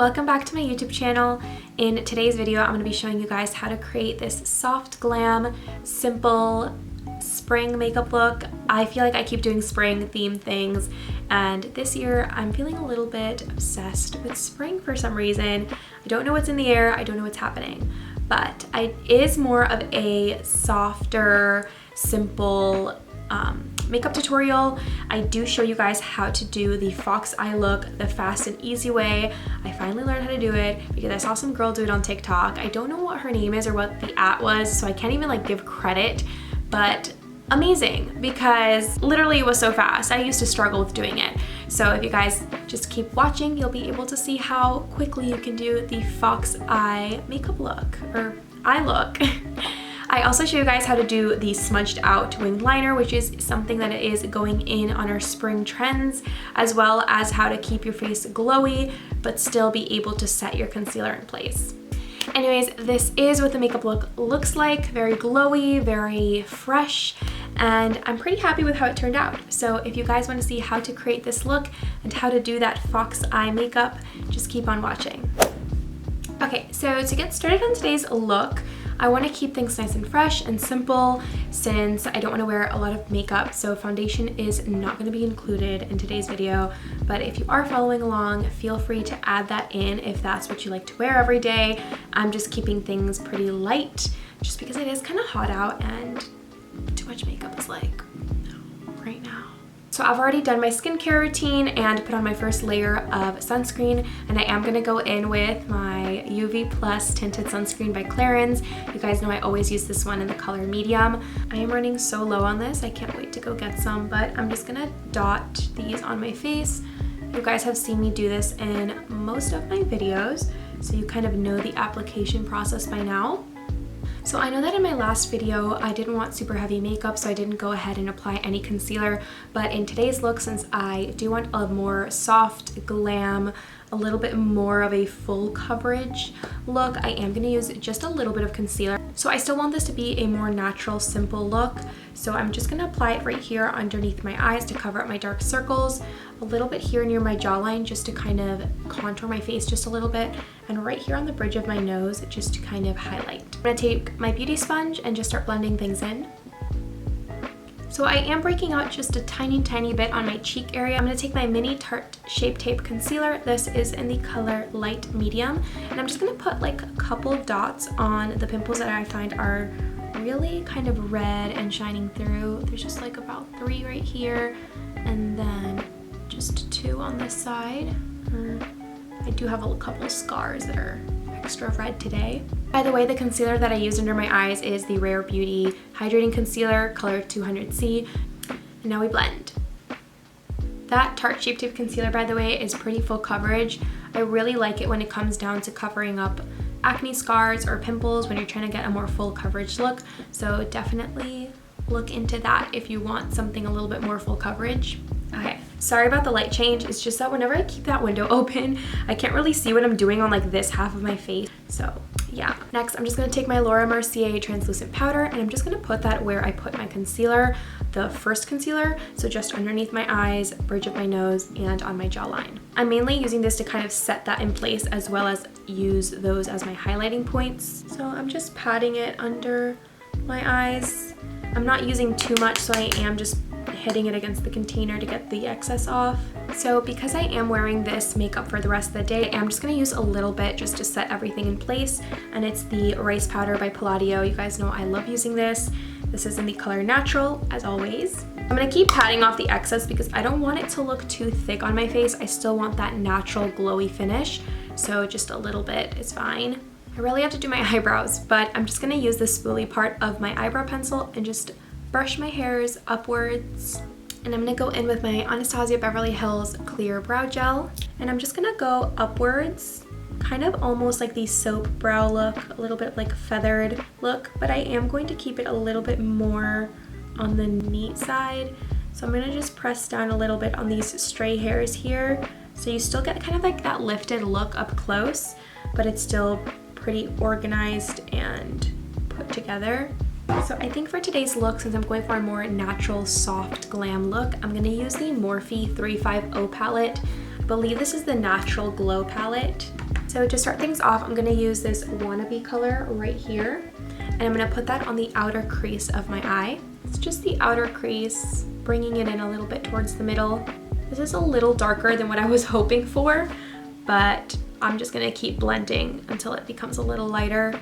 welcome back to my YouTube channel. In today's video, I'm going to be showing you guys how to create this soft glam, simple spring makeup look. I feel like I keep doing spring themed things, and this year I'm feeling a little bit obsessed with spring for some reason. I don't know what's in the air, I don't know what's happening, but it is more of a softer, simple makeup tutorial. I do show you guys how to do the fox eye look the fast and easy way. I finally learned how to do it because I saw some girl do it on TikTok. I don't know what her name is or what the @ was, so I can't even like give credit, but amazing, because literally it was so fast. I used to struggle with doing it. So if you guys just keep watching, you'll be able to see how quickly you can do the fox eye makeup look, or eye look. I also show you guys how to do the smudged out winged liner, which is something that is going in on our spring trends, as well as how to keep your face glowy but still be able to set your concealer in place. Anyways, this is what the makeup look looks like. Very glowy, very fresh, and I'm pretty happy with how it turned out. So if you guys want to see how to create this look and how to do that fox eye makeup, just keep on watching. Okay, so to get started on today's look, I want to keep things nice and fresh and simple since I don't want to wear a lot of makeup, so foundation is not going to be included in today's video. But if you are following along, feel free to add that in if that's what you like to wear every day. I'm just keeping things pretty light just because it is kind of hot out and too much makeup is like no right now. So I've already done my skincare routine and put on my first layer of sunscreen, and I am going to go in with my UV Plus Tinted Sunscreen by Clarins. You guys know I always use this one in the color medium. I am running so low on this, I can't wait to go get some, but I'm just going to dot these on my face. You guys have seen me do this in most of my videos, so you kind of know the application process by now. So I know that in my last video, I didn't want super heavy makeup, so I didn't go ahead and apply any concealer. But in today's look, since I do want a more soft glam, a little bit more of a full coverage look, I am going to use just a little bit of concealer. So I still want this to be a more natural, simple look. So I'm just going to apply it right here underneath my eyes to cover up my dark circles, a little bit here near my jawline just to kind of contour my face just a little bit, and right here on the bridge of my nose just to kind of highlight. I'm going to take my beauty sponge and just start blending things in. So I am breaking out just a tiny bit on my cheek area. I'm going to take my mini Tarte Shape Tape Concealer. This is in the color Light Medium, and I'm just going to put like a couple dots on the pimples that I find are really kind of red and shining through. There's just like about 3 right here, and then just 2 on this side. I do have a couple scars that are extra red today. By the way, the concealer that I use under my eyes is the Rare Beauty Hydrating Concealer, color 200C. And now we blend. That Tarte Shape Tape Concealer, by the way, is pretty full coverage. I really like it when it comes down to covering up acne scars or pimples when you're trying to get a more full coverage look. So definitely look into that if you want something a little bit more full coverage. Okay, sorry about the light change. It's just that whenever I keep that window open, I can't really see what I'm doing on like this half of my face. So yeah. Next, I'm just going to take my Laura Mercier translucent powder, and I'm just going to put that where I put my concealer, the first concealer, so just underneath my eyes, bridge of my nose, and on my jawline. I'm mainly using this to kind of set that in place as well as use those as my highlighting points. So I'm just patting it under my eyes. I'm not using too much, so I am just hitting it against the container to get the excess off. So because I am wearing this makeup for the rest of the day, I'm just going to use a little bit just to set everything in place, and it's the Rice Powder by Palladio. You guys know I love using this. This is in the color Natural, as always. I'm going to keep patting off the excess because I don't want it to look too thick on my face. I still want that natural glowy finish, so just a little bit is fine. I really have to do my eyebrows, but I'm just going to use the spoolie part of my eyebrow pencil and just brush my hairs upwards. And I'm going to go in with my Anastasia Beverly Hills Clear Brow Gel, and I'm just going to go upwards, kind of almost like the soap brow look, a little bit like feathered look, but I am going to keep it a little bit more on the neat side. So I'm going to just press down a little bit on these stray hairs here, so you still get kind of like that lifted look up close, but it's still pretty organized and put together. So I think for today's look, since I'm going for a more natural, soft glam look, I'm going to use the Morphe 350 palette. I believe this is the Natural Glow palette. So to start things off, I'm gonna use this Wannabe color right here, and I'm gonna put that on the outer crease of my eye. It's just the outer crease, bringing it in a little bit towards the middle. This is a little darker than what I was hoping for, but I'm just gonna keep blending until it becomes a little lighter.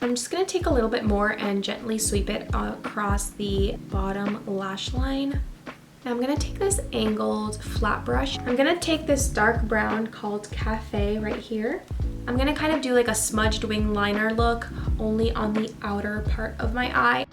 I'm just gonna take a little bit more and gently sweep it across the bottom lash line. Now I'm gonna take this angled flat brush. I'm gonna take this dark brown called Cafe right here. I'm gonna kind of do like a smudged wing liner look, only on the outer part of my eye.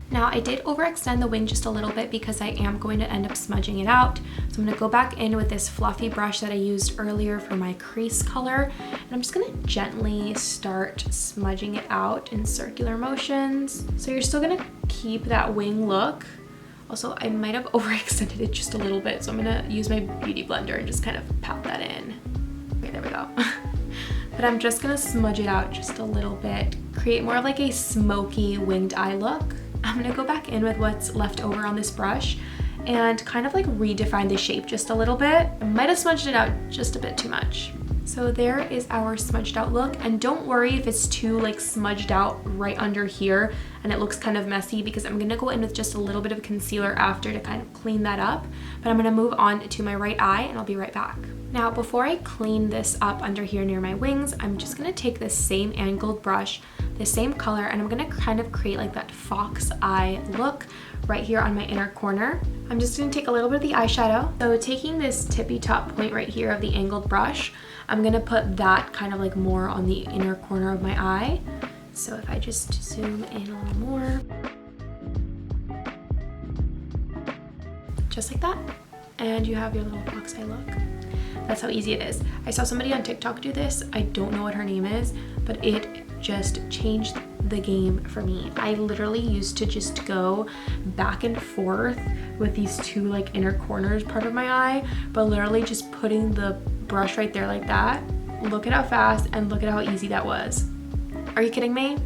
Now I did overextend the wing just a little bit because I am going to end up smudging it out. So I'm gonna go back in with this fluffy brush that I used earlier for my crease color. And I'm just gonna gently start smudging it out in circular motions. So you're still gonna keep that wing look. Also, I might have overextended it just a little bit. So I'm gonna use my beauty blender and just kind of pat that in. Okay, there we go. But I'm just gonna smudge it out just a little bit. Create more of like a smoky winged eye look. I'm gonna go back in with what's left over on this brush and kind of like redefine the shape just a little bit. I might have smudged it out just a bit too much. So there is our smudged out look, and don't worry if it's too like smudged out right under here and it looks kind of messy, because I'm gonna go in with just a little bit of concealer after to kind of clean that up. But I'm gonna move on to my right eye and I'll be right back. Now before I clean this up under here near my wings, I'm just gonna take this same angled brush, the same color, and I'm gonna kind of create like that fox eye look right here on my inner corner. I'm just gonna take a little bit of the eyeshadow. So taking this tippy top point right here of the angled brush, I'm gonna put that kind of like more on the inner corner of my eye. So if I just zoom in a little more, just like that, and you have your little fox eye look. That's how easy it is. I saw somebody on TikTok do this. I don't know what her name is, but it just changed the game for me. I literally used to just go back and forth with these two like inner corners part of my eye, but literally just putting the brush right there like that. Look at how fast and look at how easy that was. Are you kidding me?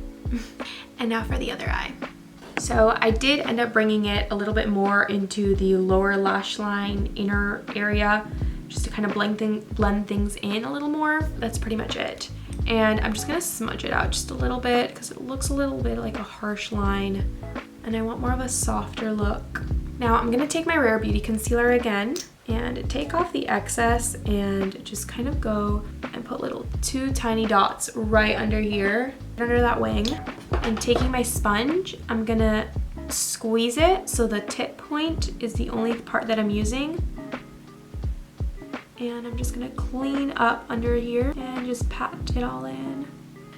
And now for the other eye. So I did end up bringing it a little bit more into the lower lash line inner area, just to kind of blend things in a little more. That's pretty much it. And I'm just gonna smudge it out just a little bit because it looks a little bit like a harsh line and I want more of a softer look. Now I'm gonna take my Rare Beauty concealer again and take off the excess and just kind of go and put little two tiny dots right under here, under that wing. And taking my sponge, I'm gonna squeeze it so the tip point is the only part that I'm using. And I'm just gonna clean up under here and just pat it all in.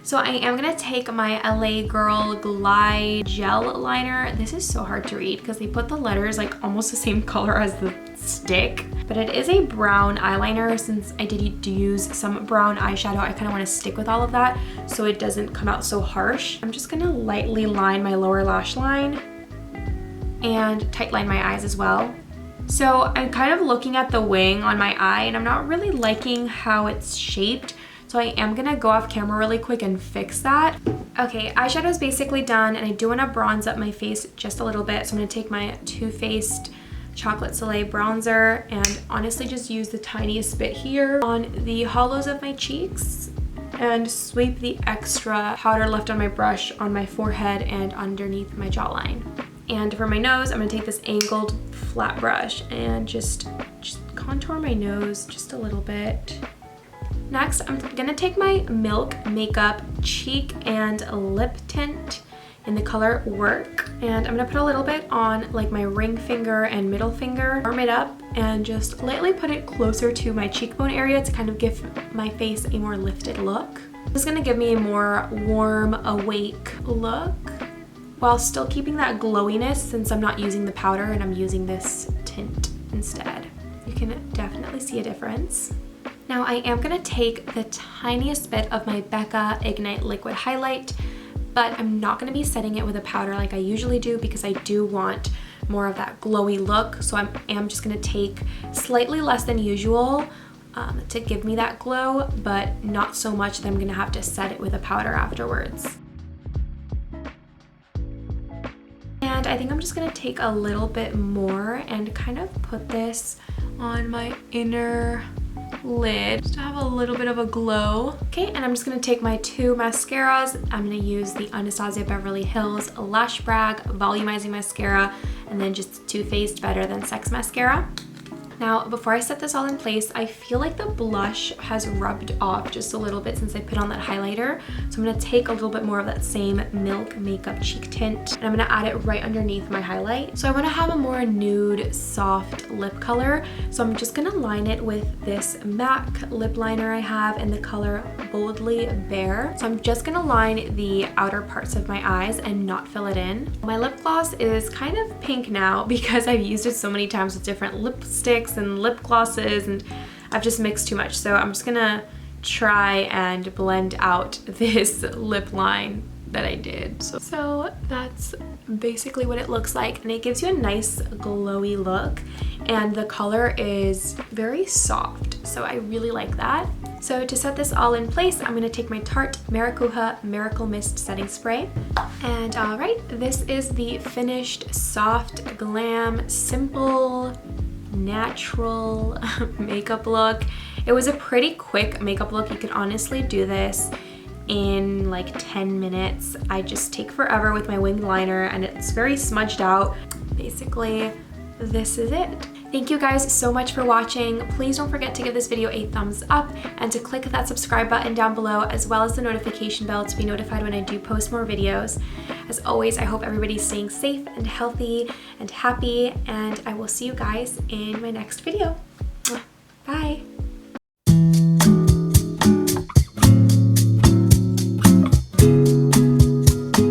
So I am gonna take my LA Girl Glide Gel Liner. This is so hard to read because they put the letters like almost the same color as the stick. But it is a brown eyeliner. Since I did use some brown eyeshadow, I kind of want to stick with all of that so it doesn't come out so harsh. I'm just gonna lightly line my lower lash line and tight line my eyes as well. So I'm kind of looking at the wing on my eye and I'm not really liking how it's shaped. So I am gonna go off camera really quick and fix that. Okay, eyeshadow is basically done and I do wanna bronze up my face just a little bit. So I'm gonna take my Too Faced Chocolate Soleil bronzer and honestly just use the tiniest bit here on the hollows of my cheeks and sweep the extra powder left on my brush on my forehead and underneath my jawline. And for my nose, I'm gonna take this angled flat brush and just contour my nose just a little bit. Next, I'm gonna take my Milk Makeup Cheek and Lip Tint in the color Work. And I'm gonna put a little bit on like my ring finger and middle finger, warm it up, and just lightly put it closer to my cheekbone area to kind of give my face a more lifted look. This is gonna give me a more warm, awake look, while still keeping that glowiness since I'm not using the powder and I'm using this tint instead. You can definitely see a difference. Now I am gonna take the tiniest bit of my Becca Ignite Liquid Highlight, but I'm not gonna be setting it with a powder like I usually do because I do want more of that glowy look. So I am just gonna take slightly less than usual to give me that glow, but not so much that I'm gonna have to set it with a powder afterwards. And I think I'm just gonna take a little bit more and kind of put this on my inner lid just to have a little bit of a glow. Okay, and I'm just gonna take my 2 mascaras. I'm gonna use the Anastasia Beverly Hills Lash Brag Volumizing Mascara and then just Too Faced Better Than Sex Mascara. Now, before I set this all in place, I feel like the blush has rubbed off just a little bit since I put on that highlighter. So I'm gonna take a little bit more of that same Milk Makeup Cheek Tint and I'm gonna add it right underneath my highlight. So I wanna have a more nude, soft lip color. So I'm just gonna line it with this MAC lip liner I have in the color Boldly Bare. So I'm just gonna line the outer parts of my eyes and not fill it in. My lip gloss is kind of pink now because I've used it so many times with different lipsticks and lip glosses and I've just mixed too much. So I'm just gonna try and blend out this lip line that I did. So that's basically what it looks like and it gives you a nice glowy look and the color is very soft. So I really like that. So to set this all in place, I'm gonna take my Tarte Maracuja Miracle Mist Setting Spray. And all right, this is the finished soft, glam, simple, natural makeup look. It was a pretty quick makeup look. You can honestly do this in like 10 minutes. I just take forever with my winged liner and it's very smudged out. Basically, this is it. Thank you guys so much for watching. Please don't forget to give this video a thumbs up and to click that subscribe button down below as well as the notification bell to be notified when I do post more videos. As always, I hope everybody's staying safe and healthy and happy and I will see you guys in my next video.